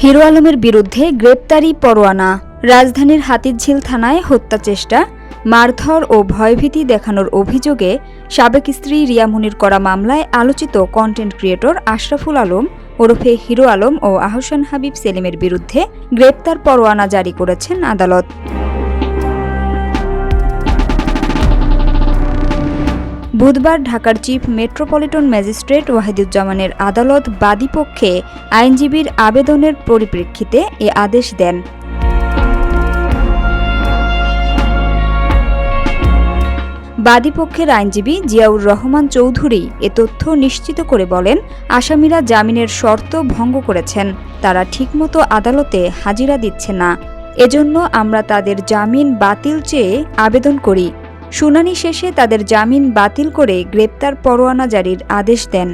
Hero আলমের বিরুদ্ধে গ্রেপ্তারি পরোয়ানা। রাজধানীর হাতিরঝিল থানায় হত্যা চেষ্টা, মারধর ও ভয়ভীতি দেখানোর অভিযোগে সাবেক স্ত্রী রিয়া মুনির করা মামলায় আলোচিত কন্টেন্ট ক্রিয়েটর আশরাফুল আলম ওরফে হিরো আলম ও আহসান হাবিব সেলিমের বিরুদ্ধে গ্রেপ্তার পরোয়ানা জারি করেছেন আদালত। বুধবার ঢাকার চিফ মেট্রোপলিটন ম্যাজিস্ট্রেট ওয়াহিদুজ্জামানের আদালত বাদীপক্ষে আইনজীবীর আবেদনের পরিপ্রেক্ষিতে এ আদেশ দেন। বাদীপক্ষের আইনজীবী জিয়াউর রহমান চৌধুরী এ তথ্য নিশ্চিত করে বলেন, আসামিরা জামিনের শর্ত ভঙ্গ করেছেন, তারা ঠিকমতো আদালতে হাজিরা দিচ্ছে না, এজন্য আমরা তাদের জামিন বাতিল চেয়ে আবেদন করি। শুনানি শেষে তাদের জামিন বাতিল করে গ্রেপ্তার পরোয়ানা জারির আদেশ দেন।